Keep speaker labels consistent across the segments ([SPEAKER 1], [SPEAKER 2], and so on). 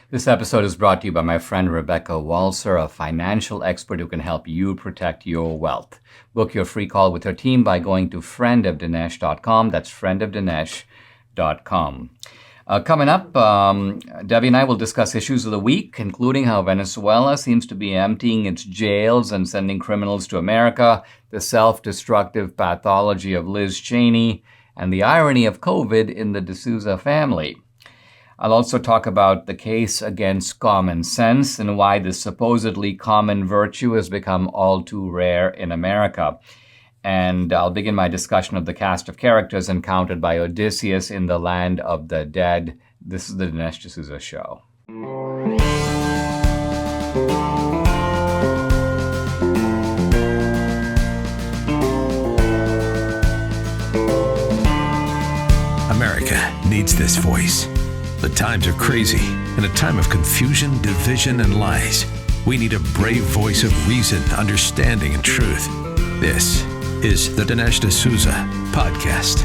[SPEAKER 1] This episode is brought to you by my friend Rebecca Walser, a financial expert who can help you protect your wealth. Book your free call with her team by going to friendofdinesh.com. That's friendofdinesh.com. Coming up, Debbie and I will discuss issues of the week, including how Venezuela seems to be emptying its jails and sending criminals to America, the self-destructive pathology of Liz Cheney, and the irony of COVID in the D'Souza family. I'll also talk about the case against common sense and why this supposedly common virtue has become all too rare in America. And I'll begin my discussion of the cast of characters encountered by Odysseus in the land of the dead. This is the Dinesh D'Souza Show.
[SPEAKER 2] America needs this voice. The times are crazy. In a time of confusion, division, and lies, we need a brave voice of reason, understanding, and truth. This is the Dinesh D'Souza Podcast.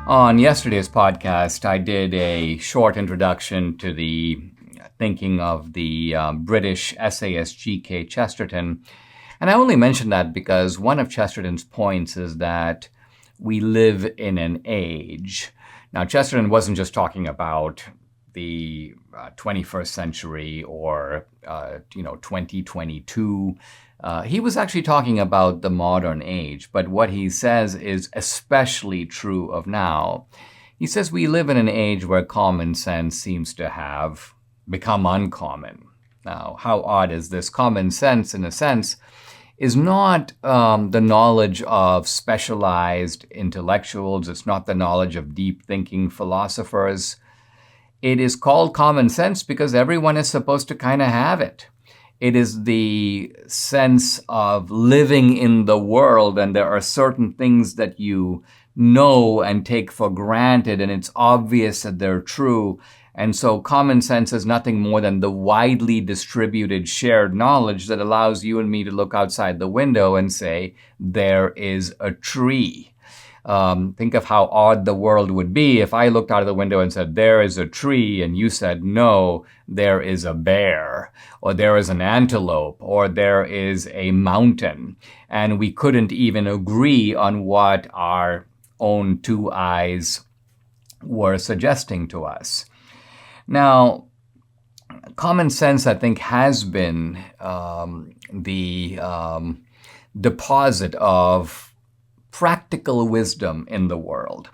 [SPEAKER 1] On yesterday's podcast, I did a short introduction to the thinking of the British essayist G.K. Chesterton. And I only mention that because one of Chesterton's points is that we live in an age. Now, Chesterton wasn't just talking about the 21st century or, 2022. He was actually talking about the modern age. But what he says is especially true of now. He says we live in an age where common sense seems to have become uncommon. Now, how odd is this? Common sense, in a sense, is not the knowledge of specialized intellectuals. It's not the knowledge of deep-thinking philosophers. It is called common sense because everyone is supposed to kind of have it. It is the sense of living in the world, and there are certain things that you know and take for granted, and it's obvious that they're true. And so common sense is nothing more than the widely distributed shared knowledge that allows you and me to look outside the window and say, there is a tree. Think of how odd the world would be if I looked out of the window and said, there is a tree, and you said, no, there is a bear, or there is an antelope, or there is a mountain. And we couldn't even agree on what our own two eyes were suggesting to us. Now, common sense, I think, has been the deposit of practical wisdom in the world.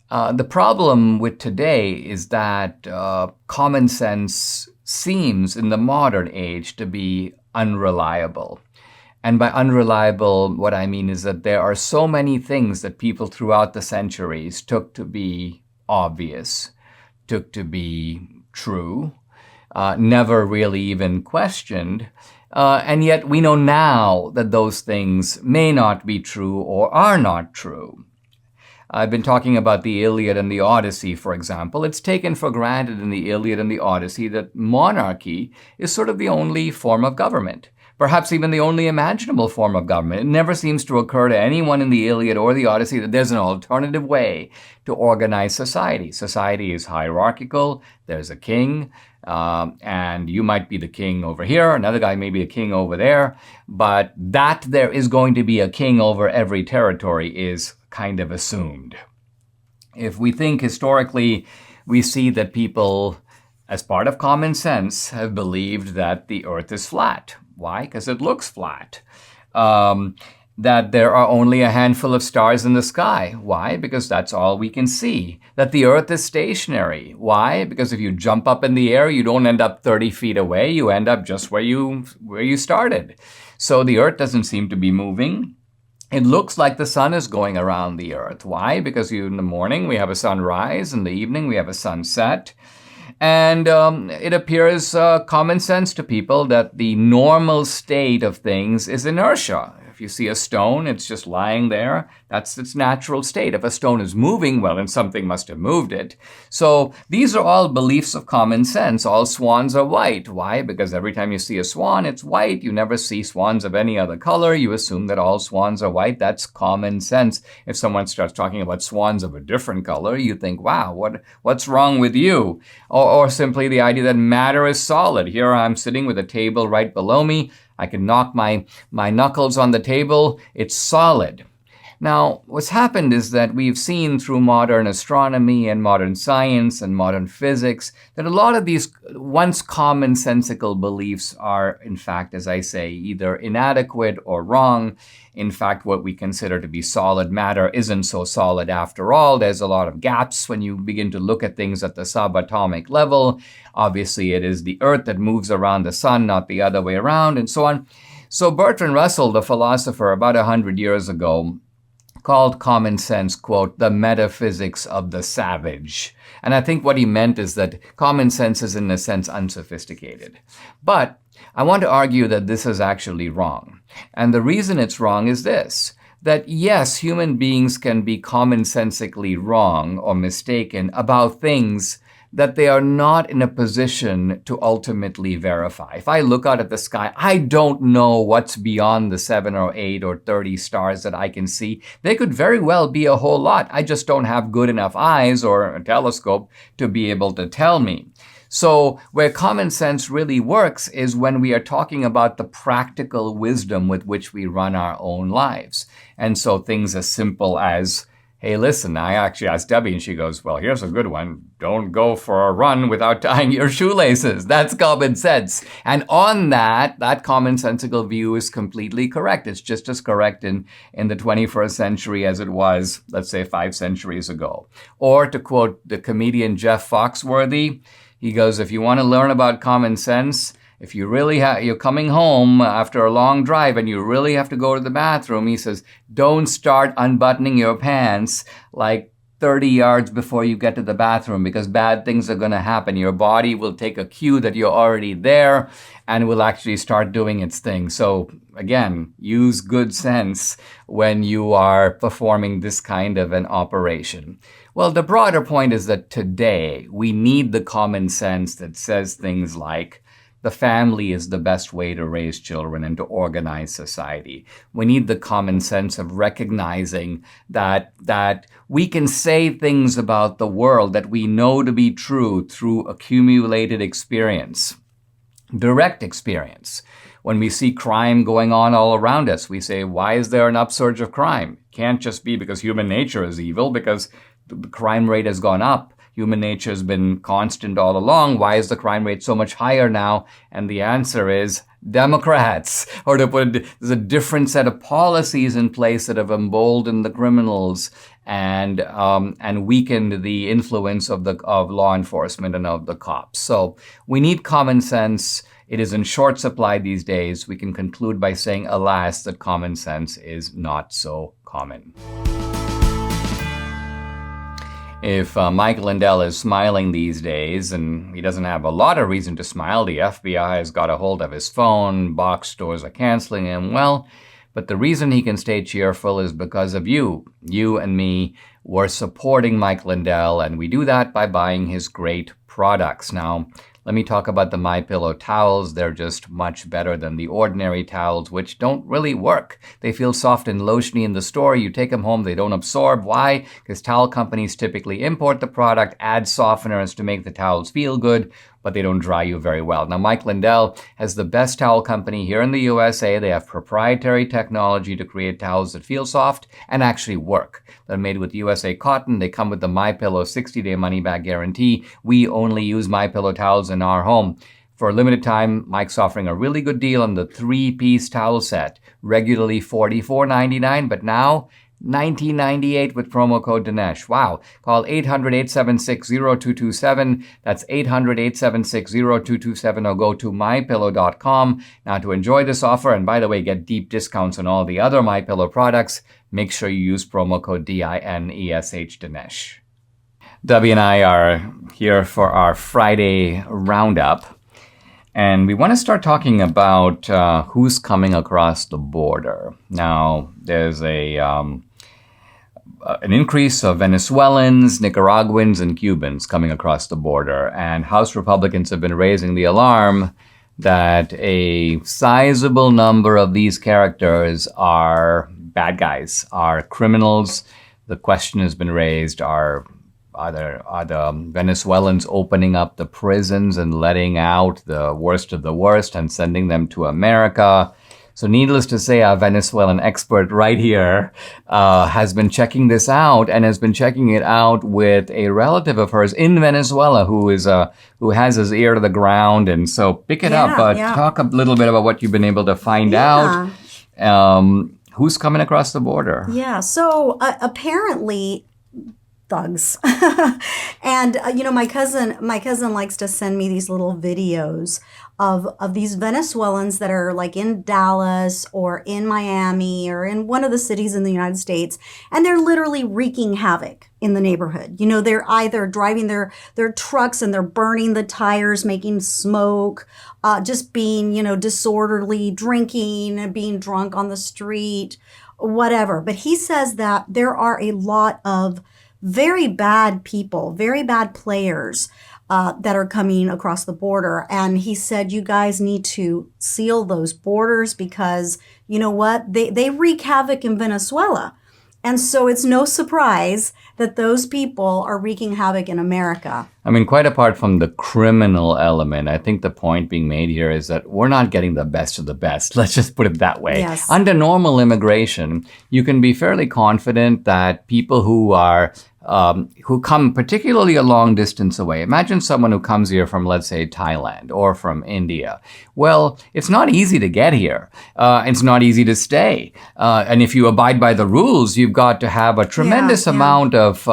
[SPEAKER 1] The problem with today is that common sense seems, in the modern age, to be unreliable. And by unreliable, what I mean is that there are so many things that people throughout the centuries took to be obvious, took to be true, never really even questioned. And yet we know now that those things may not be true or are not true. I've been talking about the Iliad and the Odyssey, for example. It's taken for granted in the Iliad and the Odyssey that monarchy is sort of the only form of government. Perhaps even the only imaginable form of government. It never seems to occur to anyone in the Iliad or the Odyssey that there's an alternative way to organize society. Society is hierarchical. There's a king, and you might be the king over here. Another guy may be a king over there. But that there is going to be a king over every territory is kind of assumed. If we think historically, we see that people, as part of common sense, have believed that the earth is flat. Why? Because it looks flat. That there are only a handful of stars in the sky. Why? Because that's all we can see. That the earth is stationary. Why? Because if you jump up in the air, you don't end up 30 feet away. You end up just where you started. So the earth doesn't seem to be moving. It looks like the sun is going around the earth. Why? Because in the morning we have a sunrise, in the evening we have a sunset. And it appears common sense to people that the normal state of things is inertia. If you see a stone, it's just lying there. That's its natural state. If a stone is moving, well, then something must have moved it. So these are all beliefs of common sense. All swans are white. Why? Because every time you see a swan, it's white. You never see swans of any other color. You assume that all swans are white. That's common sense. If someone starts talking about swans of a different color, you think, wow, what's wrong with you? Or simply the idea that matter is solid. Here I'm sitting with a table right below me. I can knock my knuckles on the table. It's solid. Now, what's happened is that we've seen through modern astronomy and modern science and modern physics that a lot of these once commonsensical beliefs are, in fact, as I say, either inadequate or wrong. In fact, what we consider to be solid matter isn't so solid after all. There's a lot of gaps when you begin to look at things at the subatomic level. Obviously, it is the Earth that moves around the sun, not the other way around, and so on. So Bertrand Russell, the philosopher, about 100 years ago, called common sense, quote, the metaphysics of the savage. And I think what he meant is that common sense is, in a sense, unsophisticated. But I want to argue that this is actually wrong. And the reason it's wrong is this, that yes, human beings can be commonsensically wrong or mistaken about things that they are not in a position to ultimately verify. If I look out at the sky, I don't know what's beyond the 7 or 8 or 30 stars that I can see. They could very well be a whole lot. I just don't have good enough eyes or a telescope to be able to tell me. So where common sense really works is when we are talking about the practical wisdom with which we run our own lives. And so things as simple as, hey, listen, I actually asked Debbie and she goes, well, here's a good one. Don't go for a run without tying your shoelaces. That's common sense. And on that commonsensical view is completely correct. It's just as correct in the 21st century as it was, let's say, 5 centuries ago. Or to quote the comedian Jeff Foxworthy, he goes, if you want to learn about common sense, if you really you're coming home after a long drive and you really have to go to the bathroom, he says, don't start unbuttoning your pants like 30 yards before you get to the bathroom because bad things are going to happen. Your body will take a cue that you're already there and will actually start doing its thing. So again, use good sense when you are performing this kind of an operation. Well, the broader point is that today we need the common sense that says things like, the family is the best way to raise children and to organize society. We need the common sense of recognizing that we can say things about the world that we know to be true through accumulated experience, direct experience. When we see crime going on all around us, we say, why is there an upsurge of crime? It can't just be because human nature is evil, because the crime rate has gone up. Human nature has been constant all along. Why is the crime rate so much higher now? And the answer is Democrats. Or to put it, there's a different set of policies in place that have emboldened the criminals and weakened the influence of law enforcement and of the cops. So we need common sense. It is in short supply these days. We can conclude by saying, alas, that common sense is not so common. If Mike Lindell is smiling these days, and he doesn't have a lot of reason to smile, the FBI has got a hold of his phone, box stores are canceling him, well, but the reason he can stay cheerful is because of you. You and me were supporting Mike Lindell, and we do that by buying his great products. Now, let me talk about the MyPillow towels. They're just much better than the ordinary towels, which don't really work. They feel soft and lotiony in the store. You take them home, they don't absorb. Why? Because towel companies typically import the product, add softeners to make the towels feel good, but they don't dry you very well. Now, Mike Lindell has the best towel company here in the USA. They have proprietary technology to create towels that feel soft and actually work. They're made with USA cotton. They come with the MyPillow 60-day money-back guarantee. We only use MyPillow towels in our home. For a limited time, Mike's offering a really good deal on the 3-piece towel set, regularly $44.99, but now $19.98 with promo code Dinesh. Wow. Call 800-876-0227. That's 800-876-0227 or go to mypillow.com. Now, to enjoy this offer, and by the way, get deep discounts on all the other MyPillow products, make sure you use promo code DINESH Dinesh. Debbie and I are here for our Friday roundup. And we want to start talking about who's coming across the border. Now, there's an increase of Venezuelans, Nicaraguans, and Cubans coming across the border. And House Republicans have been raising the alarm that a sizable number of these characters are bad guys, are criminals. The question has been raised, are the Venezuelans opening up the prisons and letting out the worst of the worst and sending them to America? So needless to say, our Venezuelan expert right here has been checking this out and has been checking it out with a relative of hers in Venezuela who has his ear to the ground. And so pick it up. Talk a little bit about what you've been able to find out. Who's coming across the border?
[SPEAKER 3] Yeah. So apparently thugs. And my cousin likes to send me these little videos of these Venezuelans that are like in Dallas or in Miami or in one of the cities in the United States, and they're literally wreaking havoc in the neighborhood. They're either driving their trucks and they're burning the tires, making smoke, just being, disorderly, drinking, being drunk on the street, whatever. But he says that there are a lot of very bad people, very bad players that are coming across the border. And he said, you guys need to seal those borders because you know what? They wreak havoc in Venezuela. And so it's no surprise that those people are wreaking havoc in America.
[SPEAKER 1] I mean, quite apart from the criminal element, I think the point being made here is that we're not getting the best of the best. Let's just put it that way.
[SPEAKER 3] Yes.
[SPEAKER 1] Under normal immigration, you can be fairly confident that people who come particularly a long distance away. Imagine someone who comes here from, let's say, Thailand or from India. Well, it's not easy to get here. It's not easy to stay. And if you abide by the rules, you've got to have a tremendous amount of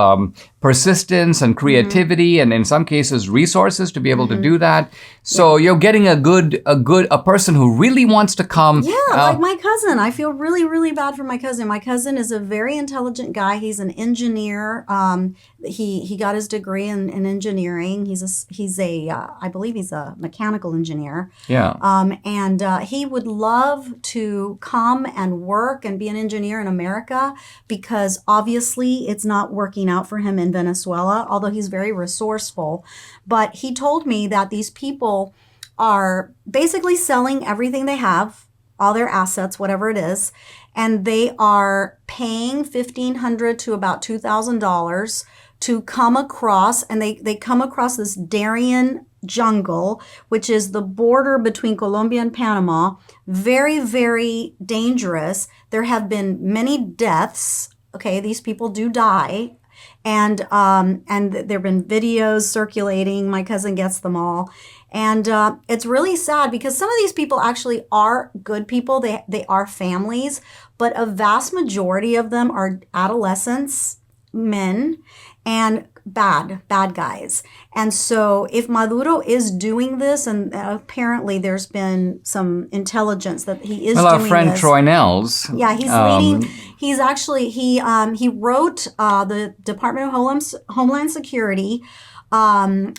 [SPEAKER 1] persistence and creativity, and in some cases resources to be able to do that. So you're getting a person who really wants to come.
[SPEAKER 3] Yeah, like my cousin. I feel really, really bad for my cousin. My cousin is a very intelligent guy. He's an engineer. He got his degree in engineering. I believe he's a mechanical engineer.
[SPEAKER 1] Yeah.
[SPEAKER 3] And he would love to come and work and be an engineer in America because obviously it's not working out for him in Venezuela, although he's very resourceful. But he told me that these people are basically selling everything they have, all their assets, whatever it is, and they are paying $1,500 to about $2,000 to come across, and they come across this Darien jungle, which is the border between Colombia and Panama. Very, very dangerous. There have been many deaths. Okay, these people do die. And there have been videos circulating. My cousin gets them all. And it's really sad because some of these people actually are good people. They are families, but a vast majority of them are adolescents, men, and bad guys. And so if Maduro is doing this, and apparently there's been some intelligence that he is doing this.
[SPEAKER 1] Well, our friend Troy Nels.
[SPEAKER 3] Yeah, he's leading. He's actually, he wrote the Department of Homeland Security and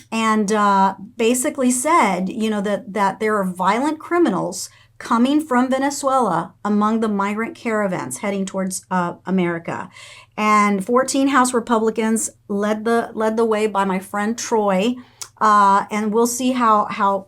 [SPEAKER 3] basically said, that there are violent criminals coming from Venezuela among the migrant caravans heading towards America. And 14 House Republicans led the way by my friend Troy. And we'll see how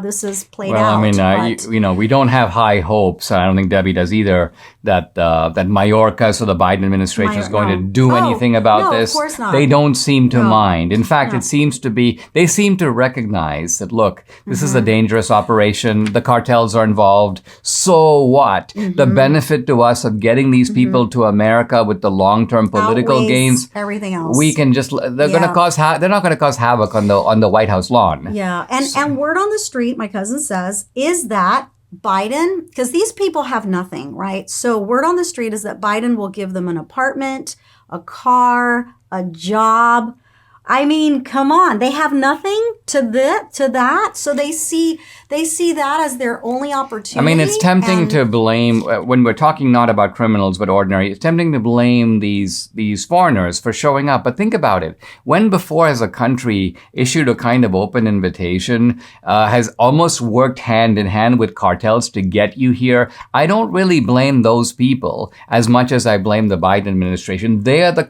[SPEAKER 3] this is played out.
[SPEAKER 1] Well, I mean, we don't have high hopes. I don't think Debbie does either. That Mayorkas, so the Biden administration, is going to do anything about this.
[SPEAKER 3] Of course not.
[SPEAKER 1] They don't seem to mind. In fact, it seems to be they seem to recognize that. Look, this is a dangerous operation. The cartels are involved. So what? The benefit to us of getting these people to America with the long-term political
[SPEAKER 3] outweighs
[SPEAKER 1] gains,
[SPEAKER 3] everything else.
[SPEAKER 1] we can just. They're going to cause. They're not going to cause havoc on the White House lawn.
[SPEAKER 3] Yeah, and word on the street, my cousin says, is that Biden, because these people have nothing, right? So word on the street is that Biden will give them an apartment, a car, a job. I mean, come on, they have nothing. to that. So they see that as their only opportunity.
[SPEAKER 1] I mean, it's tempting to blame, when we're talking not about criminals but ordinary, it's tempting to blame these foreigners for showing up. But think about it. When before has a country issued a kind of open invitation, has almost worked hand in hand with cartels to get you here? I don't really blame those people as much as I blame the Biden administration. They are the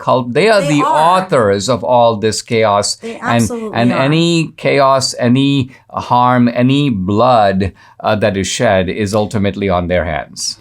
[SPEAKER 1] authors of all this chaos.
[SPEAKER 3] They absolutely
[SPEAKER 1] and
[SPEAKER 3] are.
[SPEAKER 1] any chaos, any harm, any blood that is shed is ultimately on their hands.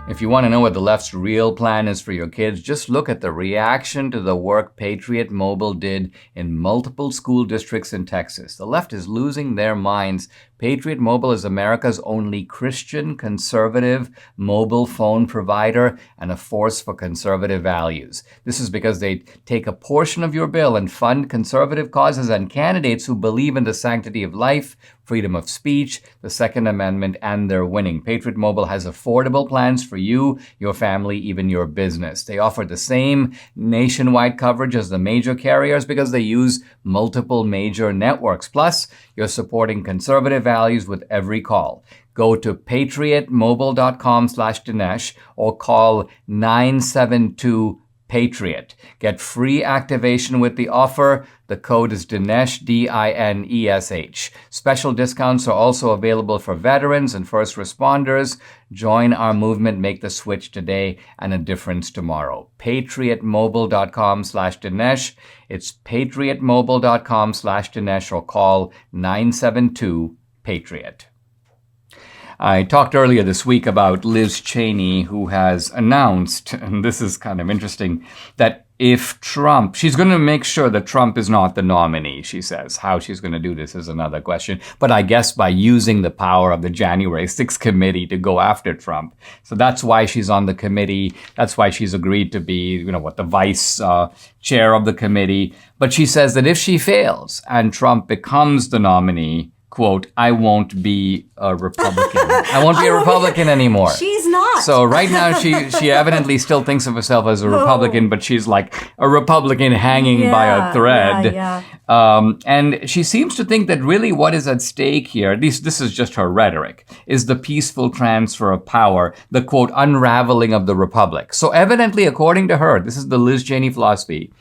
[SPEAKER 1] If you want to know what the left's real plan is for your kids, just look at the reaction to the work Patriot Mobile did in multiple school districts in Texas. The left is losing their minds. Patriot Mobile is America's only Christian conservative mobile phone provider and a force for conservative values. This is because they take a portion of your bill and fund conservative causes and candidates who believe in the sanctity of life, freedom of speech, the Second Amendment, and they're winning. Patriot Mobile has affordable plans for you, your family, even your business. They offer the same nationwide coverage as the major carriers because they use multiple major networks. Plus, you're supporting conservative values with every call. Go to patriotmobile.com/Dinesh or call 972-PATRIOT. Get free activation with the offer. The code is Dinesh, Dinesh. Special discounts are also available for veterans and first responders. Join our movement. Make the switch today and a difference tomorrow. patriotmobile.com/Dinesh. It's patriotmobile.com/Dinesh or call 972-PATRIOT. I talked earlier this week about Liz Cheney, who has announced, and this is kind of interesting, that if Trump, she's going to make sure that Trump is not the nominee, she says. How she's going to do this is another question. But I guess by using the power of the January 6th committee to go after Trump. So that's why she's on the committee. That's why she's agreed to be, the vice chair of the committee. But she says that if she fails and Trump becomes the nominee, quote, I won't be a Republican. I won't be a Republican anymore.
[SPEAKER 3] She's not.
[SPEAKER 1] So right now she evidently still thinks of herself as a Republican, but she's like a Republican hanging by a thread. And she seems to think that really what is at stake here, this is just her rhetoric, is the peaceful transfer of power, the quote, unraveling of the republic. So evidently, according to her, this is the Liz Cheney philosophy,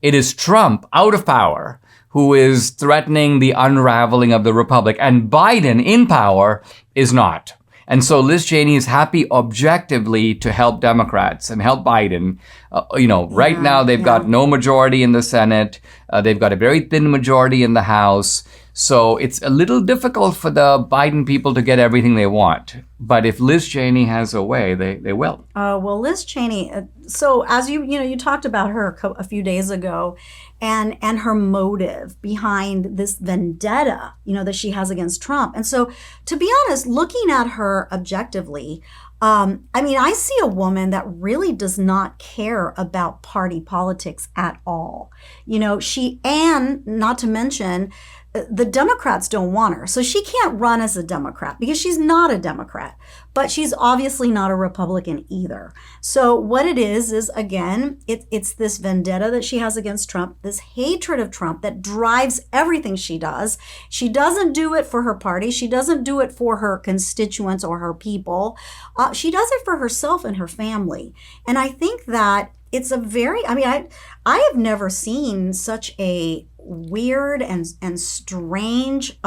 [SPEAKER 1] it is Trump out of power who is threatening the unraveling of the republic, and Biden in power is not. And so Liz Cheney is happy objectively to help Democrats and help Biden. Right now they've got no majority in the Senate. They've got a very thin majority in the House. So it's a little difficult for the Biden people to get everything they want. But if Liz Cheney has a way, they will.
[SPEAKER 3] Well, Liz Cheney, so as you talked about her a few days ago, and her motive behind this vendetta, that she has against Trump. And so, to be honest, looking at her objectively, I see a woman that really does not care about party politics at all. And not to mention, the Democrats don't want her. So she can't run as a Democrat because she's not a Democrat, but she's obviously not a Republican either. So what it is again, it's this vendetta that she has against Trump, this hatred of Trump that drives everything she does. She doesn't do it for her party. She doesn't do it for her constituents or her people. She does it for herself and her family. And I think that it's a very, I have never seen such a weird and strange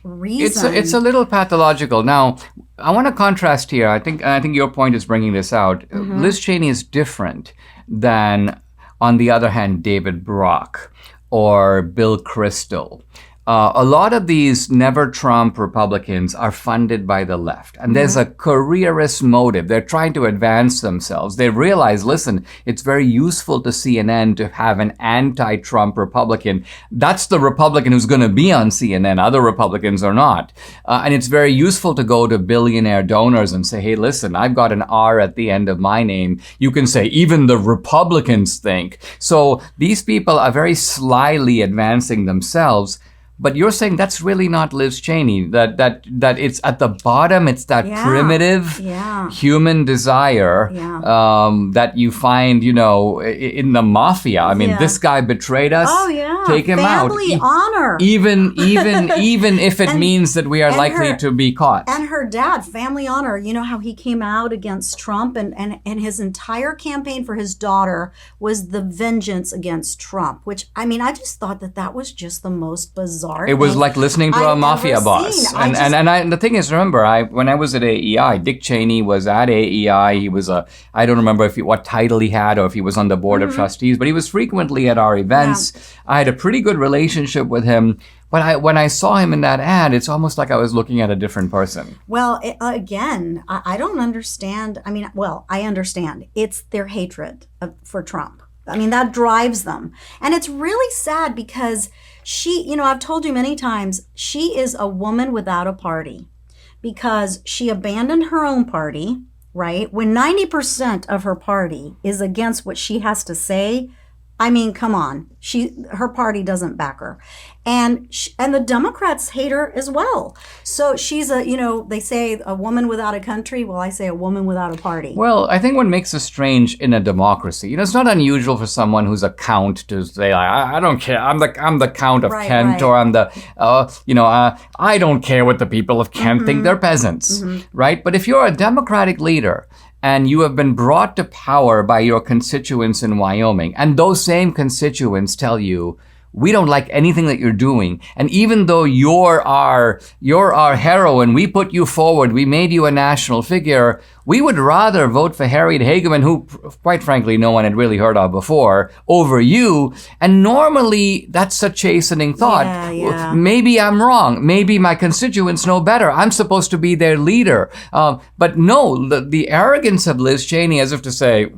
[SPEAKER 3] reason.
[SPEAKER 1] It's a little pathological. Now, I want to contrast here. I think your point is bringing this out. Mm-hmm. Liz Cheney is different than, on the other hand, David Brock or Bill Kristol. A lot of these never Trump Republicans are funded by the left. And there's a careerist motive. They're trying to advance themselves. They realize, listen, it's very useful to CNN to have an anti-Trump Republican. That's the Republican who's going to be on CNN. Other Republicans are not. And it's very useful to go to billionaire donors and say, hey, listen, I've got an R at the end of my name. You can say, even the Republicans think. So these people are very slyly advancing themselves. But you're saying that's really not Liz Cheney, that it's at the bottom, it's that primitive human desire that you find, in the mafia. I mean, this guy betrayed us.
[SPEAKER 3] Oh, yeah.
[SPEAKER 1] Take him out.
[SPEAKER 3] Family honor.
[SPEAKER 1] Even if it means that we are likely to be caught.
[SPEAKER 3] And her dad, family honor. You know how he came out against Trump and his entire campaign for his daughter was the vengeance against Trump, which, I mean, I just thought that was just the most bizarre
[SPEAKER 1] It was like listening to a mafia boss. And the thing is, remember, when I was at AEI, Dick Cheney was at AEI. He was I don't remember what title he had or if he was on the board of trustees, but he was frequently at our events. Yeah. I had a pretty good relationship with him. But when I saw him in that ad, it's almost like I was looking at a different person.
[SPEAKER 3] Well, again, I don't understand. I mean, well, I understand. It's their hatred for Trump. I mean, that drives them. And it's really sad because she, I've told you many times, she is a woman without a party because she abandoned her own party, right? When 90% of her party is against what she has to say, I mean, come on. Her party doesn't back her. And the Democrats hate her as well. So she's they say a woman without a country. Well, I say a woman without a party.
[SPEAKER 1] Well, I think what makes us strange in a democracy, it's not unusual for someone who's a count to say, I don't care. I'm the count of Kent, or I'm the, I don't care what the people of Kent think. They're peasants, right? But if you're a Democratic leader, and you have been brought to power by your constituents in Wyoming, and those same constituents tell you, we don't like anything that you're doing. And even though you're our heroine, we put you forward, we made you a national figure, we would rather vote for Harriet Hageman, who, quite frankly, no one had really heard of before, over you. And normally, that's a chastening thought.
[SPEAKER 3] Yeah.
[SPEAKER 1] Maybe I'm wrong. Maybe my constituents know better. I'm supposed to be their leader. But no, the arrogance of Liz Cheney, as if to say,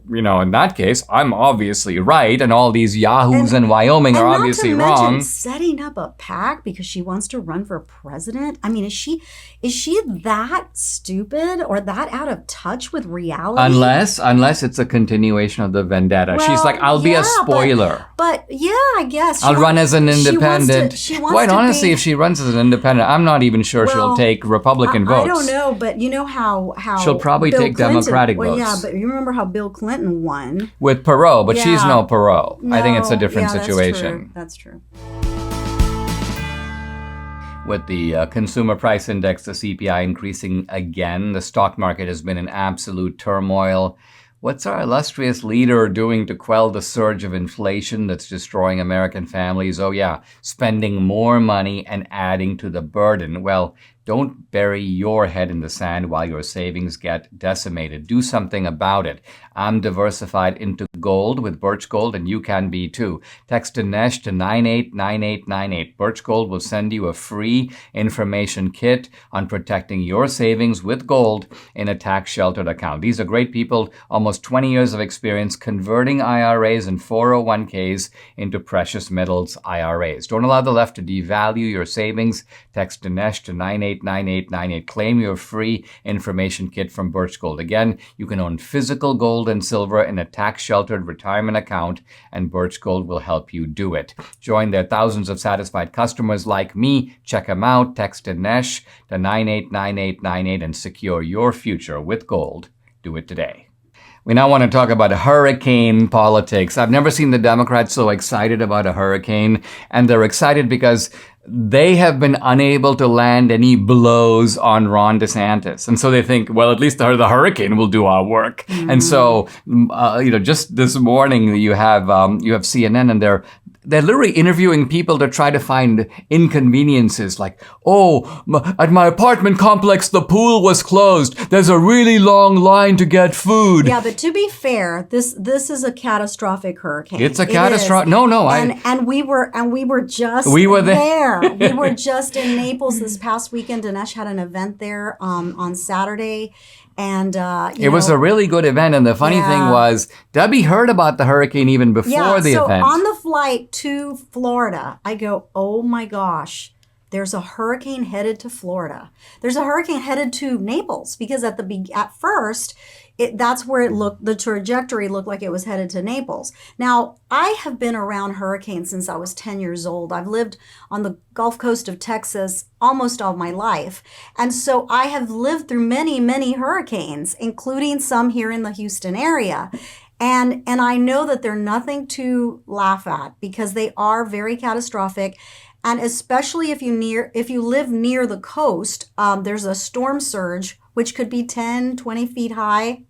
[SPEAKER 1] in that case, I'm obviously right, and all these yahoos in Wyoming are obviously wrong.
[SPEAKER 3] Not to mention setting up a PAC because she wants to run for president. I mean, is she that stupid or that out of touch with reality?
[SPEAKER 1] Unless it's a continuation of the vendetta. Well, she's like, I'll be a spoiler.
[SPEAKER 3] But yeah, I guess.
[SPEAKER 1] I'll run as an independent. Quite honestly, if she runs as an independent, I'm not even sure she'll take Republican votes.
[SPEAKER 3] I don't know, but you know how
[SPEAKER 1] she'll probably take Democratic votes.
[SPEAKER 3] Yeah, but you remember how Bill Clinton won?
[SPEAKER 1] With Perot, but she's no Perot. No, I think it's a different situation.
[SPEAKER 3] That's true.
[SPEAKER 1] With the consumer price index, the CPI, increasing again, the stock market has been in absolute turmoil. What's our illustrious leader doing to quell the surge of inflation that's destroying American families? Oh yeah, spending more money and adding to the burden. Well, don't bury your head in the sand while your savings get decimated. Do something about it. I'm diversified into gold with Birch Gold, and you can be too. Text Dinesh to 989898. Birch Gold will send you a free information kit on protecting your savings with gold in a tax-sheltered account. These are great people, almost 20 years of experience converting IRAs and 401ks into precious metals IRAs. Don't allow the left to devalue your savings. Text Dinesh to 989898. Claim your free information kit from Birch Gold. Again, you can own physical gold and silver in a tax-sheltered retirement account, and Birch Gold will help you do it. Join their thousands of satisfied customers like me. Check them out. Text Dinesh to 989898 and secure your future with gold. Do it today. We now want to talk about hurricane politics. I've never seen the Democrats so excited about a hurricane, and they're excited because they have been unable to land any blows on Ron DeSantis. And so they think, well, at least the hurricane will do our work. Mm-hmm. And so, just this morning you have CNN, and they're literally interviewing people to try to find inconveniences like, at my apartment complex, the pool was closed. There's a really long line to get food.
[SPEAKER 3] Yeah, but to be fair, this is a catastrophic hurricane.
[SPEAKER 1] It's a catastrophic. No.
[SPEAKER 3] We were there. We were just in Naples this past weekend. Dinesh had an event there on Saturday. And
[SPEAKER 1] it was a really good event. And the funny thing was, Debbie heard about the hurricane even before the event.
[SPEAKER 3] So on the flight to Florida, I go, oh my gosh, there's a hurricane headed to Florida. There's a hurricane headed to Naples because at first that's where it looked, the trajectory looked like it was headed to Naples. Now, I have been around hurricanes since I was 10 years old. I've lived on the Gulf Coast of Texas almost all my life. And so I have lived through many, many hurricanes, including some here in the Houston area. And I know that they're nothing to laugh at because they are very catastrophic. And especially if you live near the coast, there's a storm surge, which could be 10, 20 feet high,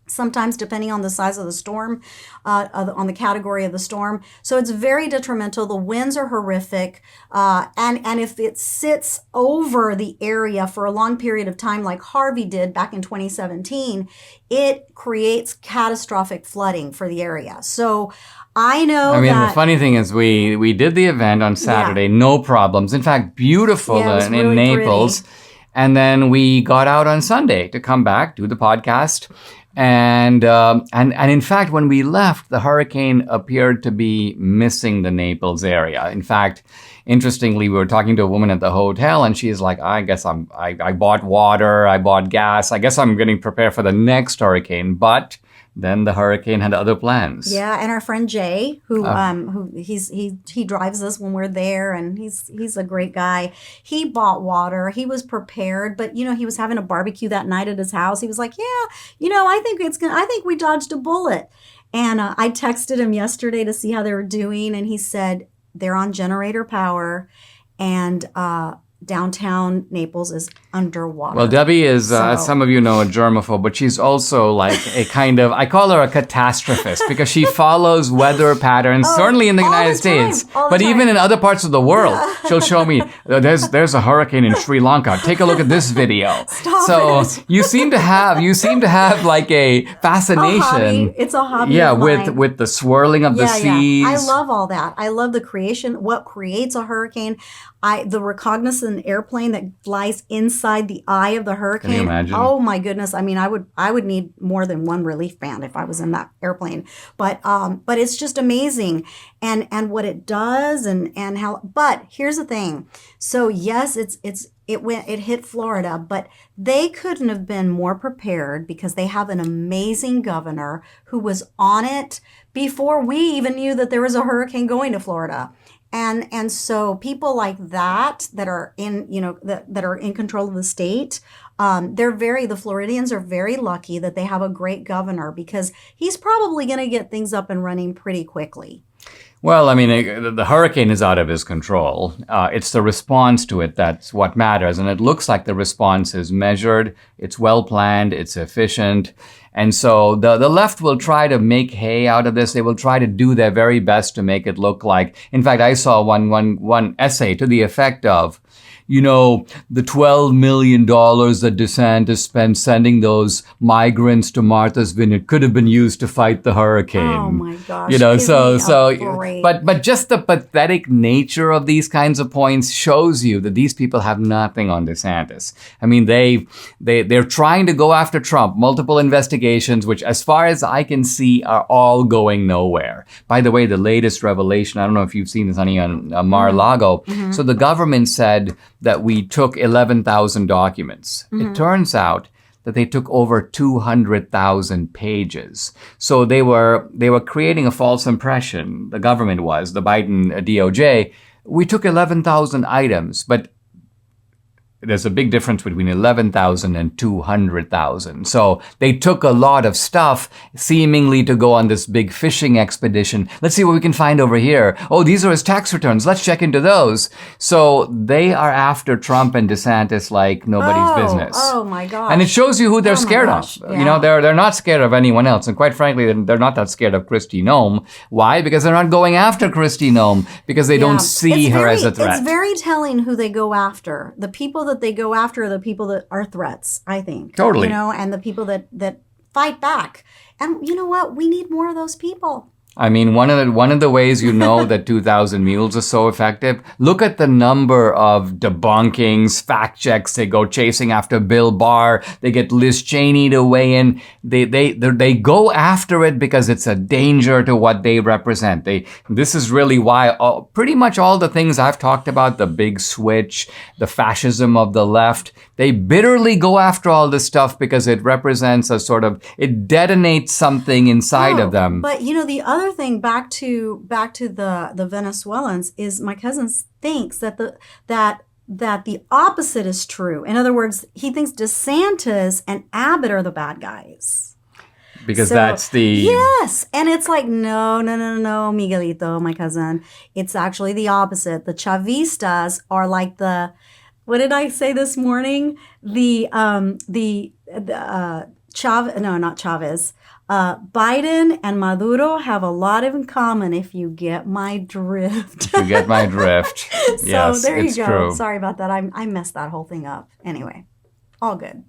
[SPEAKER 3] sometimes depending on the size of the storm, on the category of the storm. So it's very detrimental. The winds are horrific. And if it sits over the area for a long period of time, like Harvey did back in 2017, it creates catastrophic flooding for the area. So I know
[SPEAKER 1] the funny thing is we did the event on Saturday, no problems. In fact, beautiful in really Naples. Pretty. And then we got out on Sunday to come back, do the podcast. And in fact, when we left, the hurricane appeared to be missing the Naples area. In fact, interestingly, we were talking to a woman at the hotel, and she's like, I guess I bought water, I bought gas. I guess I'm getting prepared for the next hurricane. But then the hurricane had other plans.
[SPEAKER 3] Yeah, and our friend Jay, who he drives us when we're there, and he's a great guy. He bought water. He was prepared, but he was having a barbecue that night at his house. He was like, "Yeah, I think we dodged a bullet." And I texted him yesterday to see how they were doing, and he said they're on generator power, and downtown Naples is underwater.
[SPEAKER 1] Well, Debbie is, as some of you know, a germaphobe, but she's also like a kind of, I call her a catastrophist because she follows weather patterns, certainly in the United States, but even in other parts of the world. She'll show me, there's a hurricane in Sri Lanka. Take a look at this video.
[SPEAKER 3] Stop it.
[SPEAKER 1] you seem to have like a fascination.
[SPEAKER 3] It's a hobby.
[SPEAKER 1] Yeah,
[SPEAKER 3] of mine.
[SPEAKER 1] with the swirling of the seas.
[SPEAKER 3] I love all that. I love the creation, what creates a hurricane. The reconnaissance airplane that flies inside the eye of the hurricane.
[SPEAKER 1] Can you imagine?
[SPEAKER 3] Oh my goodness! I mean, I would need more than one relief band if I was in that airplane. But it's just amazing, and what it does, and how. But here's the thing. So yes, it hit Florida, but they couldn't have been more prepared because they have an amazing governor who was on it before we even knew that there was a hurricane going to Florida. And so people like that are in, that are in control of the state, the Floridians are very lucky that they have a great governor because he's probably going to get things up and running pretty quickly.
[SPEAKER 1] Well, I mean, the hurricane is out of his control. It's the response to it that's what matters. And it looks like the response is measured, it's well planned, it's efficient. And so the left will try to make hay out of this. They will try to do their very best to make it look like, in fact, I saw one essay to the effect of, the $12 million that DeSantis spent sending those migrants to Martha's Vineyard could have been used to fight the hurricane.
[SPEAKER 3] Oh my gosh.
[SPEAKER 1] But just the pathetic nature of these kinds of points shows you that these people have nothing on DeSantis. I mean, they're trying to go after Trump, multiple investigations, which as far as I can see are all going nowhere. By the way, the latest revelation, I don't know if you've seen this, honey, on Mar-a-Lago. Mm-hmm. So the government said that we took 11,000 documents. Mm-hmm. It turns out that they took over 200,000 pages. So they were creating a false impression. The government was, the Biden DOJ. We took 11,000 items, but there's a big difference between 11,000 and 200,000. So they took a lot of stuff seemingly to go on this big fishing expedition. Let's see what we can find over here. Oh, these are his tax returns. Let's check into those. So they are after Trump and DeSantis like nobody's business.
[SPEAKER 3] Oh my gosh.
[SPEAKER 1] And it shows you who they're scared of.
[SPEAKER 3] Yeah.
[SPEAKER 1] They're not scared of anyone else. And quite frankly, they're not that scared of Kristi Noem. Why? Because they're not going after Kristi Noem because they don't see her as a threat.
[SPEAKER 3] It's very telling who they go after. The people that they go after are the people that are threats, I think.
[SPEAKER 1] Totally.
[SPEAKER 3] And the people that fight back. And you know what? We need more of those people.
[SPEAKER 1] I mean, one of the ways you know that 2,000 Mules is so effective, look at the number of debunkings, fact checks. They go chasing after Bill Barr. They get Liz Cheney to weigh in. They go after it because it's a danger to what they represent. This is really why pretty much all the things I've talked about, the big switch, the fascism of the left, they bitterly go after all this stuff because it represents it detonates something inside of them.
[SPEAKER 3] But the other thing, back to the Venezuelans, is my cousin thinks that the opposite is true. In other words, he thinks DeSantis and Abbott are the bad guys.
[SPEAKER 1] Because that's the...
[SPEAKER 3] Yes. And it's like, no, Miguelito, my cousin. It's actually the opposite. The Chavistas are like what did I say this morning? Biden and Maduro have a lot in common, if you get my drift.
[SPEAKER 1] If you get my drift. Yes,
[SPEAKER 3] so there you go.
[SPEAKER 1] True.
[SPEAKER 3] Sorry about that. I messed that whole thing up. Anyway, all good.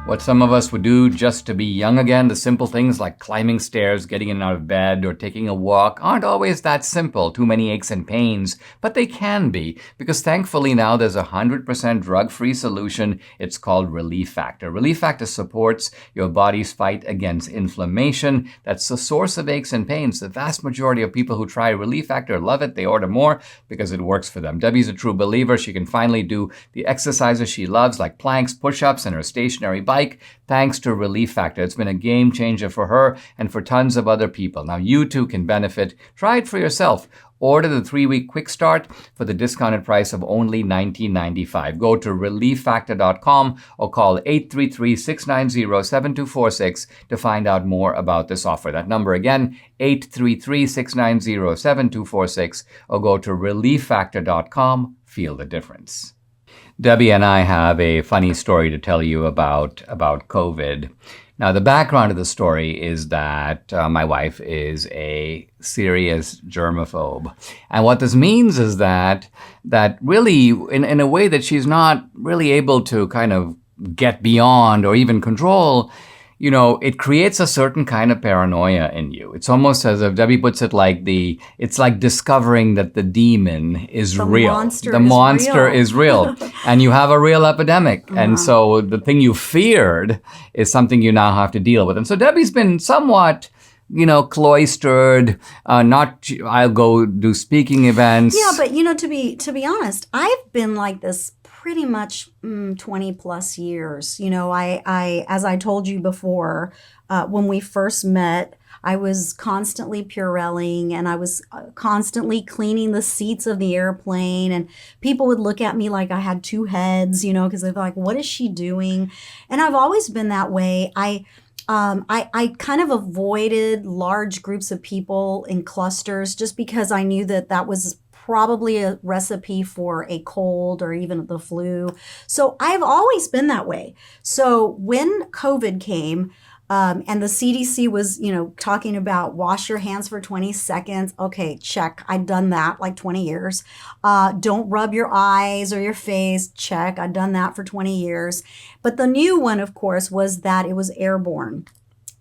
[SPEAKER 1] What some of us would do just to be young again, the simple things like climbing stairs, getting in and out of bed, or taking a walk aren't always that simple. Too many aches and pains, but they can be, because thankfully now there's a 100% drug-free solution. It's called Relief Factor. Relief Factor supports your body's fight against inflammation. That's the source of aches and pains. The vast majority of people who try Relief Factor love it. They order more because it works for them. Debbie's a true believer. She can finally do the exercises she loves, like planks, push-ups, and her stationary bike, thanks to Relief Factor. It's been a game changer for her and for tons of other people. Now you too can benefit. Try it for yourself. Order the 3-week quick start for the discounted price of only $19.95. Go to relieffactor.com or call 833-690-7246 to find out more about this offer. That number again, 833-690-7246, or go to relieffactor.com. Feel the difference. Debbie and I have a funny story to tell you about COVID. Now, the background of the story is that my wife is a serious germaphobe. And what this means is that really, in a way that she's not really able to kind of get beyond or even control, it creates a certain kind of paranoia in you. It's almost as if Debbie puts it it's like discovering that the demon is real. The monster is real. And you have a real epidemic. Uh-huh. And so the thing you feared is something you now have to deal with. And so Debbie's been somewhat, cloistered, I'll go do speaking events.
[SPEAKER 3] Yeah, but to be honest, I've been like this pretty much 20 plus years. As I told you before, when we first met, I was constantly Purelling, and I was constantly cleaning the seats of the airplane, and people would look at me like I had two heads, because they're like, what is she doing? And I've always been that way. I kind of avoided large groups of people in clusters just because I knew that was probably a recipe for a cold or even the flu. So I've always been that way. So when COVID came, and the CDC was, talking about wash your hands for 20 seconds. Okay, check. I'd done that like 20 years. Don't rub your eyes or your face. Check. I'd done that for 20 years. But the new one, of course, was that it was airborne.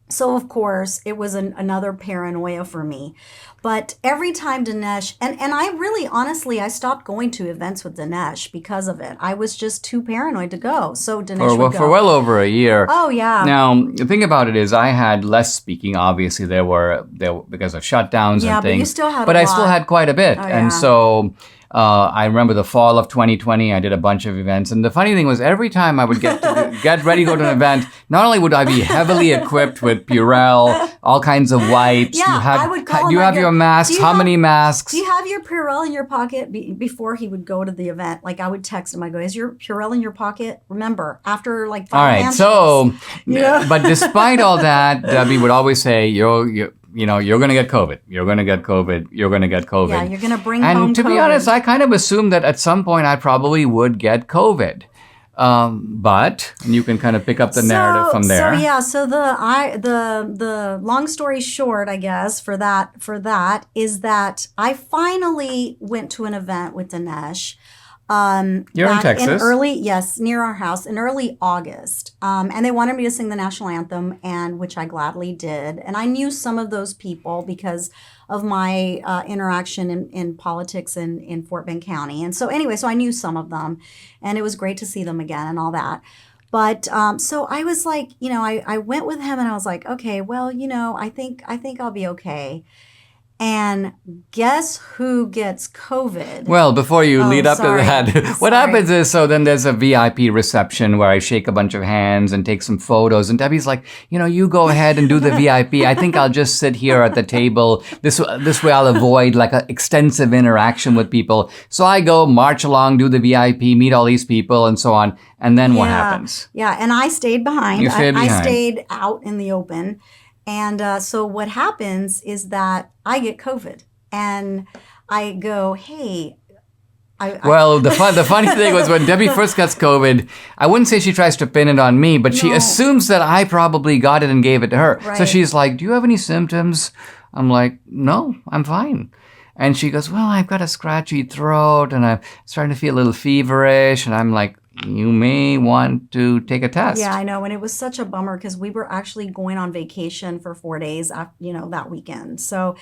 [SPEAKER 3] So, of course, it was another paranoia for me. But every time Dinesh, and I really, honestly, I stopped going to events with Dinesh because of it. I was just too paranoid to go. So Dinesh would go.
[SPEAKER 1] For well over a year.
[SPEAKER 3] Oh, yeah.
[SPEAKER 1] Now, the thing about it is I had less speaking. Obviously, there were because of shutdowns and things.
[SPEAKER 3] Yeah, but you still had
[SPEAKER 1] But I still had quite a bit.
[SPEAKER 3] Oh,
[SPEAKER 1] and
[SPEAKER 3] yeah.
[SPEAKER 1] so... I remember the fall of 2020, I did a bunch of events. And the funny thing was every time I would get ready to go to an event, not only would I be heavily equipped with Purell, all kinds of wipes.
[SPEAKER 3] Yeah, I would call him.
[SPEAKER 1] Do you have your masks? How many masks?
[SPEAKER 3] Do you have your Purell in your pocket? Before he would go to the event, like I would text him. I go, is your Purell in your pocket? Remember, after like 5
[SPEAKER 1] All right,
[SPEAKER 3] handshakes,
[SPEAKER 1] so, but despite all that, Debbie would always say, you're going to get COVID. You're going to get COVID. You're going to get COVID.
[SPEAKER 3] Yeah, you're going to bring home COVID.
[SPEAKER 1] And to be honest, I kind of assumed that at some point I probably would get COVID. But you can kind of pick up the narrative from there.
[SPEAKER 3] So the long story short, I guess, for that is that I finally went to an event with Dinesh.
[SPEAKER 1] You're in
[SPEAKER 3] back
[SPEAKER 1] Texas.
[SPEAKER 3] near our house in early August. And they wanted me to sing the national anthem, and which I gladly did. And I knew some of those people because of my interaction in politics in Fort Bend County. And so anyway, so I knew some of them, and it was great to see them again and all that. But so I was like, I went with him and I was like, okay, well, I think I'll be okay. And guess who gets COVID?
[SPEAKER 1] Well, before you lead up
[SPEAKER 3] sorry.
[SPEAKER 1] to that, what happens is, so then there's a VIP reception where I shake a bunch of hands and take some photos. And Debbie's like, you go ahead and do the VIP. I think I'll just sit here at the table. This way I'll avoid like an extensive interaction with people. So I go march along, do the VIP, meet all these people and so on. And then what happens?
[SPEAKER 3] Yeah, and I stayed behind.
[SPEAKER 1] You stayed behind.
[SPEAKER 3] I stayed out in the open. And so what happens is that I get COVID, and I go, hey.
[SPEAKER 1] Well, the funny thing was when Debbie first gets COVID, I wouldn't say she tries to pin it on me, but she assumes that I probably got it and gave it to her.
[SPEAKER 3] Right.
[SPEAKER 1] So she's like, do you have any symptoms? I'm like, no, I'm fine. And she goes, well, I've got a scratchy throat and I'm starting to feel a little feverish. And I'm like, you may want to take a test.
[SPEAKER 3] Yeah, I know. And it was such a bummer because we were actually going on vacation for 4 days, that weekend. So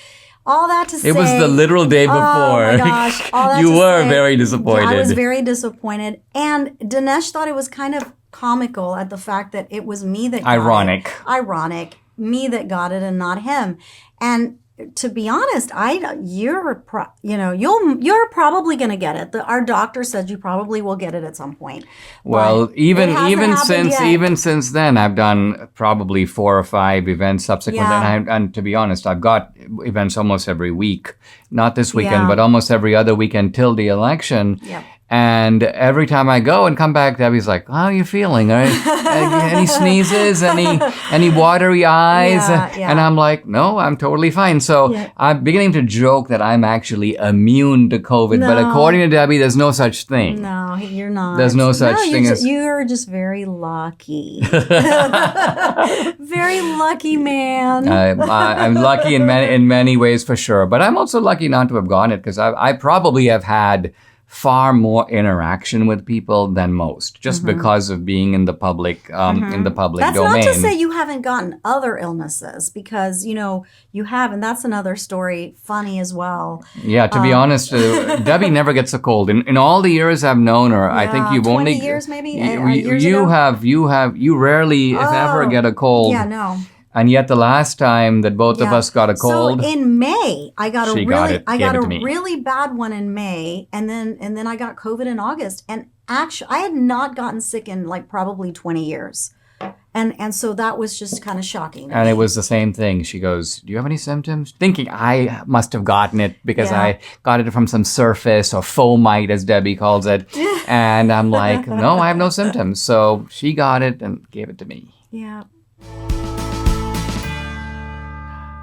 [SPEAKER 3] all that to say.
[SPEAKER 1] It was the literal day before.
[SPEAKER 3] Oh my gosh. All that
[SPEAKER 1] You
[SPEAKER 3] to
[SPEAKER 1] were
[SPEAKER 3] say,
[SPEAKER 1] very disappointed.
[SPEAKER 3] I was very disappointed. And Dinesh thought it was kind of comical at the fact that it was me that got
[SPEAKER 1] Ironic.
[SPEAKER 3] it. Ironic. Me that got it and not him. And to be honest, you're probably going to get it. Our doctor said you probably will get it at some point.
[SPEAKER 1] Well,
[SPEAKER 3] But
[SPEAKER 1] even since then, I've done probably 4 or 5 events subsequent.
[SPEAKER 3] Yeah.
[SPEAKER 1] And to be honest, I've got events almost every week. Not this weekend,
[SPEAKER 3] Yeah.
[SPEAKER 1] but almost every other weekend till the election.
[SPEAKER 3] Yep.
[SPEAKER 1] And every time I go and come back, Debbie's like, how are you feeling? Any sneezes? Any watery eyes?
[SPEAKER 3] Yeah.
[SPEAKER 1] And I'm like, no, I'm totally fine. So
[SPEAKER 3] Yeah.
[SPEAKER 1] I'm beginning to joke that I'm actually immune to COVID. But
[SPEAKER 3] No.
[SPEAKER 1] according to Debbie, there's no such thing.
[SPEAKER 3] No, you're not.
[SPEAKER 1] There's no such thing as...
[SPEAKER 3] You're just very lucky. Very lucky man.
[SPEAKER 1] I'm lucky in many ways for sure. But I'm also lucky not to have gotten it because I probably have had far more interaction with people than most, just because of being in the public domain.
[SPEAKER 3] That's not to say you haven't gotten other illnesses, because you have, and that's another story, funny as well.
[SPEAKER 1] Yeah, to be honest, Debbie never gets a cold. In all the years I've known her, I think you've
[SPEAKER 3] 20
[SPEAKER 1] only
[SPEAKER 3] years maybe.
[SPEAKER 1] You rarely, if ever, get a cold.
[SPEAKER 3] Yeah, no.
[SPEAKER 1] And yet the last time that both of us got a cold,
[SPEAKER 3] So in May, I got
[SPEAKER 1] She got it,
[SPEAKER 3] I
[SPEAKER 1] gave
[SPEAKER 3] got
[SPEAKER 1] it
[SPEAKER 3] a
[SPEAKER 1] to me.
[SPEAKER 3] really bad one in May, and then I got COVID in August. And actually, I had not gotten sick in like probably 20 years. And so that was just kind of shocking. to
[SPEAKER 1] and
[SPEAKER 3] me.
[SPEAKER 1] it was the same thing. She goes, do you have any symptoms? Thinking I must have gotten it because
[SPEAKER 3] Yeah.
[SPEAKER 1] I got it from some surface or fomite, as Debbie calls it. And I'm like, no, I have no symptoms. So she got it and gave it to me.
[SPEAKER 3] Yeah.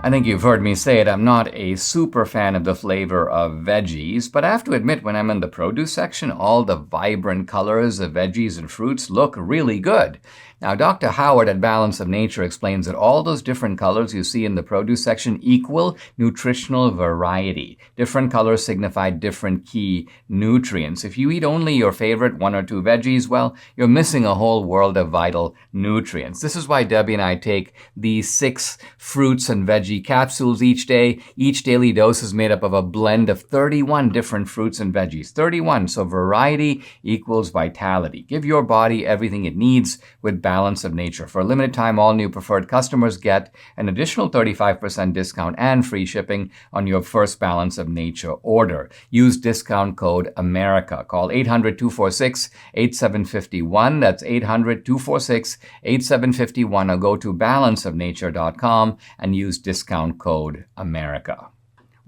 [SPEAKER 1] I think you've heard me say it, I'm not a super fan of the flavor of veggies, but I have to admit when I'm in the produce section, all the vibrant colors of veggies and fruits look really good. Now, Dr. Howard at Balance of Nature explains that all those different colors you see in the produce section equal nutritional variety. Different colors signify different key nutrients. If you eat only your favorite 1 or 2 veggies, well, you're missing a whole world of vital nutrients. This is why Debbie and I take these 6 fruits and veggie capsules each day. Each daily dose is made up of a blend of 31 different fruits and veggies. 31, so variety equals vitality. Give your body everything it needs with Balance of Nature. For a limited time, all new preferred customers get an additional 35% discount and free shipping on your first Balance of Nature order. Use discount code AMERICA. Call 800-246-8751. That's 800-246-8751, or go to balanceofnature.com and use discount code AMERICA.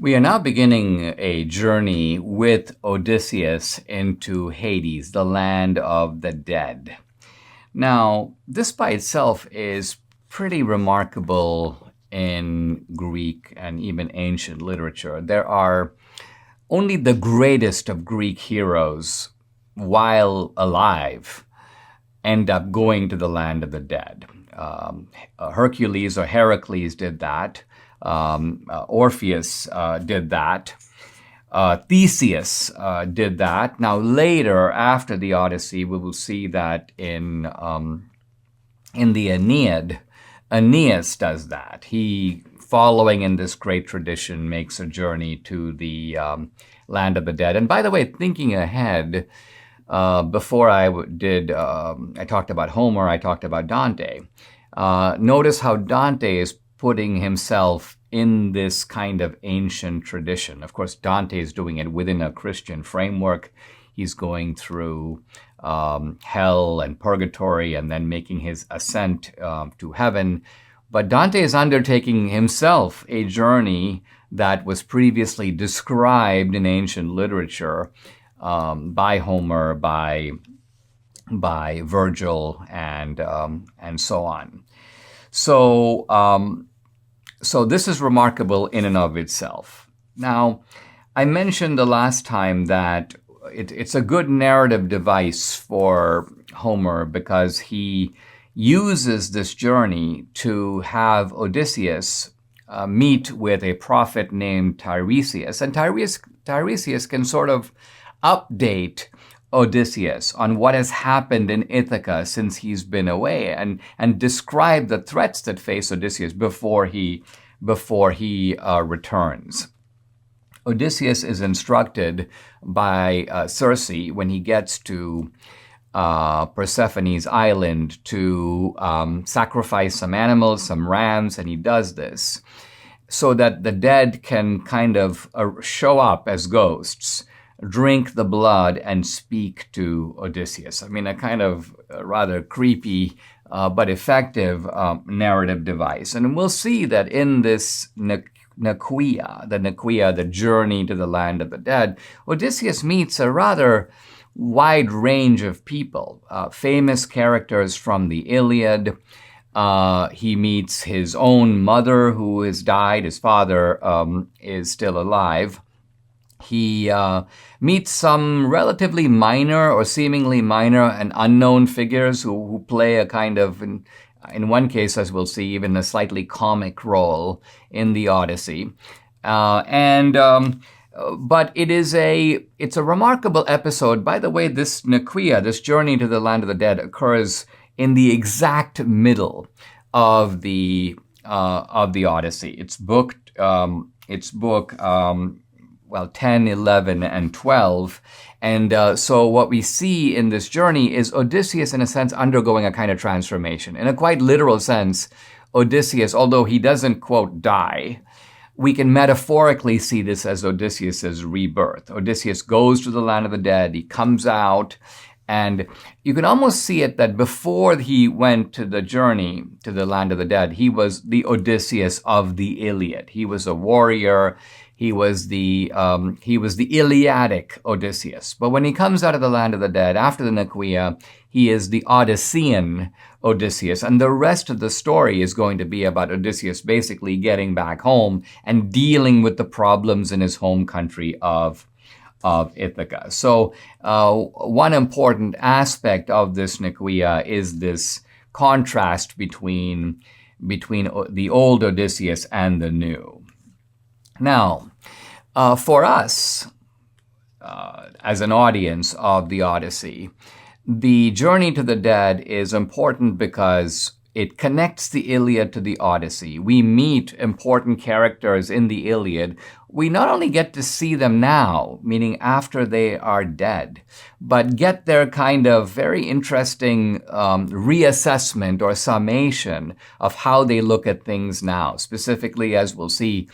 [SPEAKER 1] We are now beginning a journey with Odysseus into Hades, the land of the dead. Now, this by itself is pretty remarkable in Greek and even ancient literature. There are only the greatest of Greek heroes, while alive, end up going to the land of the dead. Hercules or Heracles did that. Orpheus did that. Theseus did that. Now, later, after the Odyssey, we will see that in the Aeneid, Aeneas does that. He, following in this great tradition, makes a journey to the land of the dead. And by the way, thinking ahead, before I talked about Homer, I talked about Dante. Notice how Dante is putting himself in this kind of ancient tradition. Of course, Dante is doing it within a Christian framework. He's going through hell and purgatory and then making his ascent to heaven. But Dante is undertaking himself a journey that was previously described in ancient literature by Homer, by Virgil, and so on. So this is remarkable in and of itself. Now, I mentioned the last time that it's a good narrative device for Homer because he uses this journey to have Odysseus meet with a prophet named Tiresias. And Tiresias can sort of update Odysseus on what has happened in Ithaca since he's been away and describe the threats that face Odysseus before he returns. Odysseus is instructed by Circe when he gets to Persephone's island to sacrifice some animals, some rams, and he does this so that the dead can kind of show up as ghosts, drink the blood, and speak to Odysseus. I mean, a kind of rather creepy but effective narrative device. And we'll see that in this Nequia, the journey to the land of the dead, Odysseus meets a rather wide range of people, famous characters from the Iliad. He meets his own mother who has died. His father is still alive. He meets some relatively minor or seemingly minor and unknown figures who play a kind of, in one case, as we'll see, even a slightly comic role in the Odyssey. But it's a remarkable episode. By the way, this Nequia, this journey to the land of the dead, occurs in the exact middle of the Odyssey. It's book 10, 11, and 12. And so what we see in this journey is Odysseus, in a sense, undergoing a kind of transformation. In a quite literal sense, Odysseus, although he doesn't, quote, die, we can metaphorically see this as Odysseus's rebirth. Odysseus goes to the land of the dead. He comes out, and you can almost see it that before he went to the journey to the land of the dead, he was the Odysseus of the Iliad. He was a warrior. He was the Iliadic Odysseus. But when he comes out of the land of the dead after the Nequia, he is the Odyssean Odysseus. And the rest of the story is going to be about Odysseus basically getting back home and dealing with the problems in his home country of Ithaca. So one important aspect of this Nequia is this contrast between the old Odysseus and the new. Now, for us, as an audience of the Odyssey, the journey to the dead is important because it connects the Iliad to the Odyssey. We meet important characters in the Iliad. We not only get to see them now, meaning after they are dead, but get their kind of very interesting reassessment or summation of how they look at things now. Specifically, as we'll see,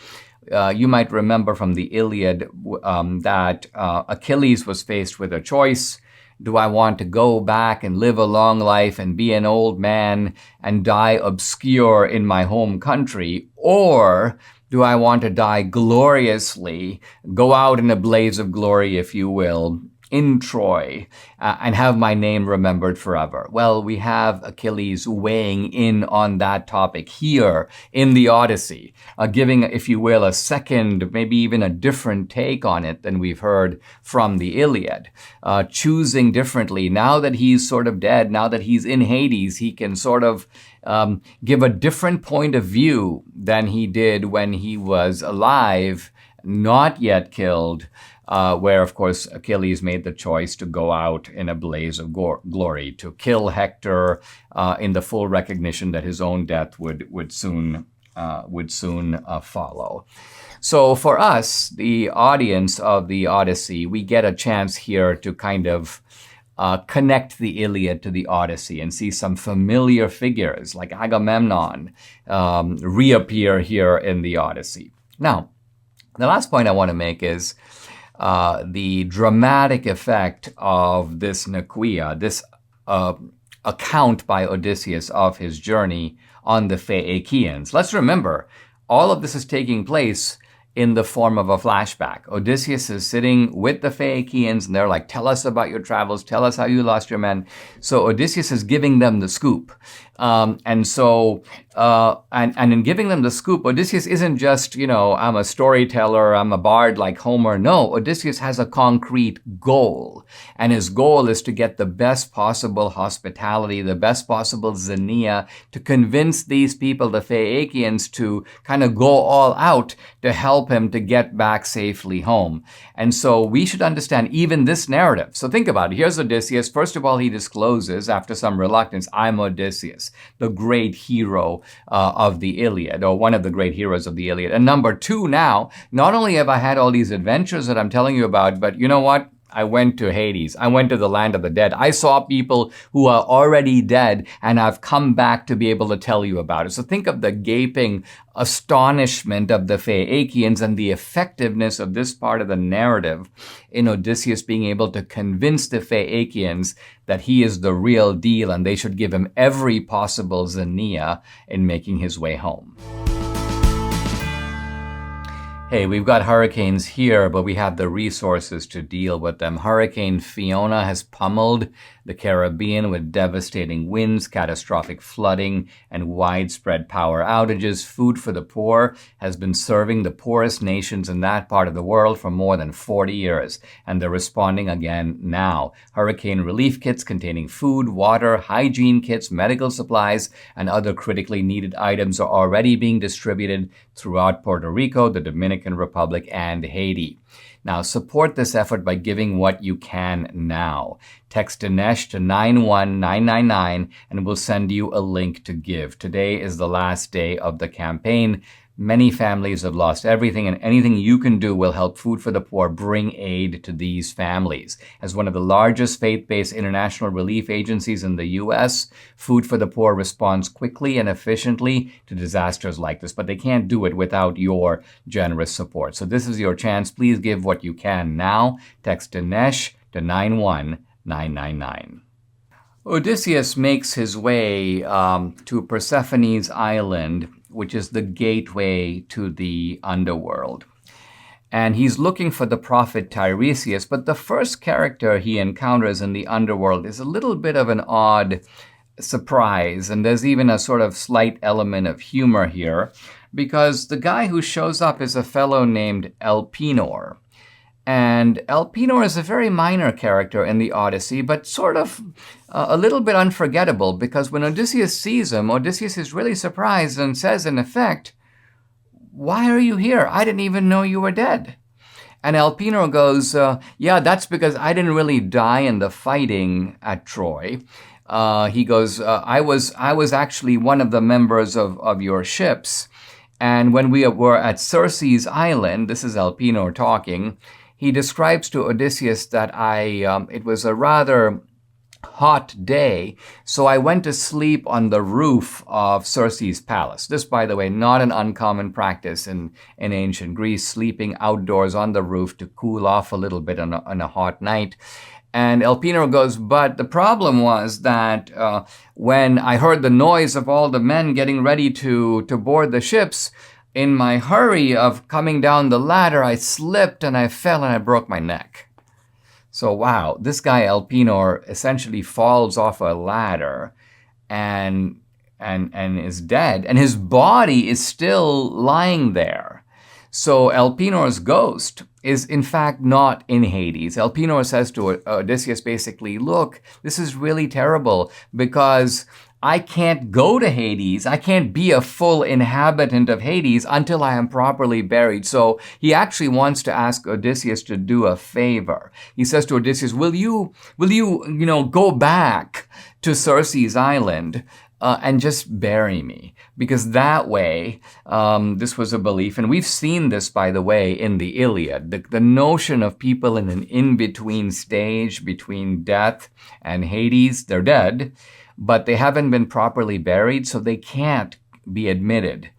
[SPEAKER 1] you might remember from the Iliad that Achilles was faced with a choice. Do I want to go back and live a long life and be an old man and die obscure in my home country? Or do I want to die gloriously, go out in a blaze of glory, if you will, in Troy, and have my name remembered forever? Well, we have Achilles weighing in on that topic here in the Odyssey, giving, if you will, a second, maybe even a different take on it than we've heard from the Iliad, choosing differently. Now that he's sort of dead, now that he's in Hades, he can sort of give a different point of view than he did when he was alive not yet killed, where, of course, Achilles made the choice to go out in a blaze of glory, to kill Hector in the full recognition that his own death would soon follow. So for us, the audience of the Odyssey, we get a chance here to kind of connect the Iliad to the Odyssey and see some familiar figures like Agamemnon reappear here in the Odyssey. Now, the last point I want to make is the dramatic effect of this Nequia, this account by Odysseus of his journey on the Phaeacians. Let's remember, all of this is taking place in the form of a flashback. Odysseus is sitting with the Phaeacians, and they're like, tell us about your travels, tell us how you lost your men. So Odysseus is giving them the scoop. And in giving them the scoop, Odysseus isn't just, I'm a storyteller, I'm a bard like Homer. No, Odysseus has a concrete goal. And his goal is to get the best possible hospitality, the best possible xenia, to convince these people, the Phaeacians, to kind of go all out to help him to get back safely home. And so we should understand even this narrative. So think about it. Here's Odysseus. First of all, he discloses, after some reluctance, I'm Odysseus, the great hero of the Iliad, or one of the great heroes of the Iliad. And number two, now, not only have I had all these adventures that I'm telling you about, but you know what? I went to Hades. I went to the land of the dead. I saw people who are already dead, and I've come back to be able to tell you about it. So think of the gaping astonishment of the Phaeacians and the effectiveness of this part of the narrative in Odysseus being able to convince the Phaeacians that he is the real deal and they should give him every possible xenia in making his way home. Hey, we've got hurricanes here, but we have the resources to deal with them. Hurricane Fiona has pummeled the Caribbean with devastating winds, catastrophic flooding, and widespread power outages. Food for the Poor has been serving the poorest nations in that part of the world for more than 40 years, and they're responding again now. Hurricane relief kits containing food, water, hygiene kits, medical supplies, and other critically needed items are already being distributed throughout Puerto Rico, the Dominican Republic, and Haiti. Now, support this effort by giving what you can now. Text Dinesh to 91999 and we'll send you a link to give. Today is the last day of the campaign. Many families have lost everything, and anything you can do will help Food for the Poor bring aid to these families. As one of the largest faith-based international relief agencies in the U.S., Food for the Poor responds quickly and efficiently to disasters like this, but they can't do it without your generous support. So this is your chance. Please give what you can now. Text Dinesh to 91999. Odysseus makes his way to Persephone's island, which is the gateway to the underworld. And he's looking for the prophet Tiresias, but the first character he encounters in the underworld is a little bit of an odd surprise, and there's even a sort of slight element of humor here, because the guy who shows up is a fellow named Elpenor. And Elpenor is a very minor character in the Odyssey, but sort of a little bit unforgettable, because when Odysseus sees him, Odysseus is really surprised and says, in effect, "Why are you here? I didn't even know you were dead." And Elpenor goes, yeah, that's because I didn't really die in the fighting at Troy. He goes, I was actually one of the members of your ships. And when we were at Circe's island, this is Elpenor talking, he describes to Odysseus that it was a rather hot day, so I went to sleep on the roof of Circe's palace. This, by the way, not an uncommon practice in ancient Greece, sleeping outdoors on the roof to cool off a little bit on a hot night. And Elpenor goes, but the problem was that when I heard the noise of all the men getting ready to board the ships, in my hurry of coming down the ladder, I slipped and I fell and I broke my neck. So wow, this guy Elpenor essentially falls off a ladder and is dead, and his body is still lying there. So Elpenor's ghost is in fact not in Hades. Elpenor says to Odysseus basically, look, this is really terrible because I can't go to Hades. I can't be a full inhabitant of Hades until I am properly buried. So he actually wants to ask Odysseus to do a favor. He says to Odysseus, will you, go back to Circe's island and just bury me? Because that way, this was a belief, and we've seen this, by the way, in the Iliad, the notion of people in an in-between stage between death and Hades. They're dead, but they haven't been properly buried, so they can't be admitted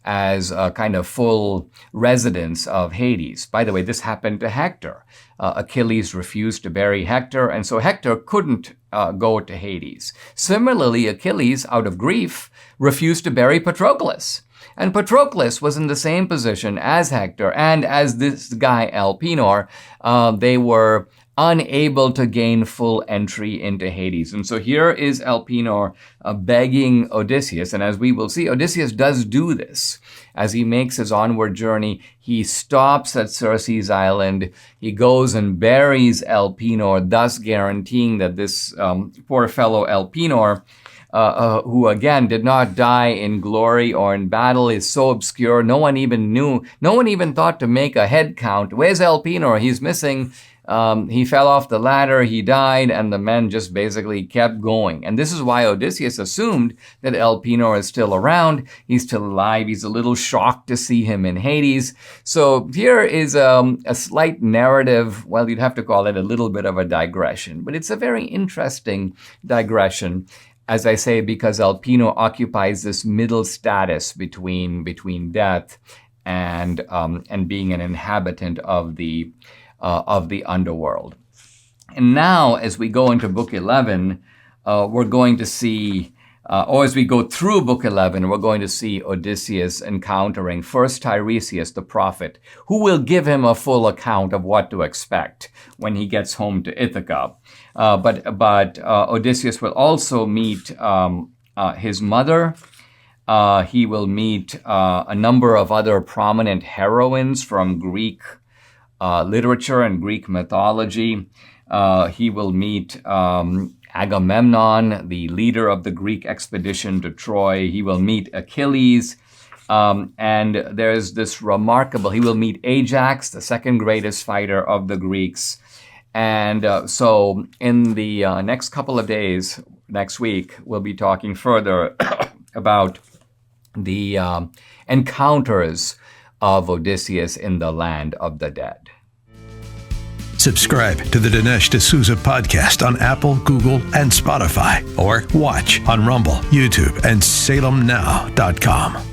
[SPEAKER 1] as a kind of full residents of Hades. By the way, this happened to Hector. Achilles refused to bury Hector, and so Hector couldn't go to Hades. Similarly, Achilles, out of grief, refused to bury Patroclus. And Patroclus was in the same position as Hector and as this guy Elpenor. They were unable to gain full entry into Hades. And so here is Elpenor begging Odysseus. And as we will see, Odysseus does do this. As he makes his onward journey, he stops at Circe's island. He goes and buries Elpenor, thus guaranteeing that this poor fellow Elpenor, who again did not die in glory or in battle, is so obscure. No one even knew. No one even thought to make a head count. Where's Elpenor? He's missing. He fell off the ladder, he died, and the men just basically kept going. And this is why Odysseus assumed that Elpenor is still around. He's still alive. He's a little shocked to see him in Hades. So here is a slight narrative. Well, you'd have to call it a little bit of a digression, but it's a very interesting digression. As I say, because Elpenor occupies this middle status between death and being an inhabitant of the underworld. And now, as we go into Book 11, we're going to see, or as we go through Book 11, we're going to see Odysseus encountering first Tiresias, the prophet, who will give him a full account of what to expect when he gets home to Ithaca. But Odysseus will also meet his mother. He will meet a number of other prominent heroines from Greek literature and Greek mythology. He will meet Agamemnon, the leader of the Greek expedition to Troy. He will meet Achilles. And there's this remarkable, he will meet Ajax, the second greatest fighter of the Greeks. And so in the next couple of days, next week, we'll be talking further about the encounters of Odysseus in the land of the dead.
[SPEAKER 2] Subscribe to the Dinesh D'Souza podcast on Apple, Google, and Spotify, or watch on Rumble, YouTube, and SalemNow.com.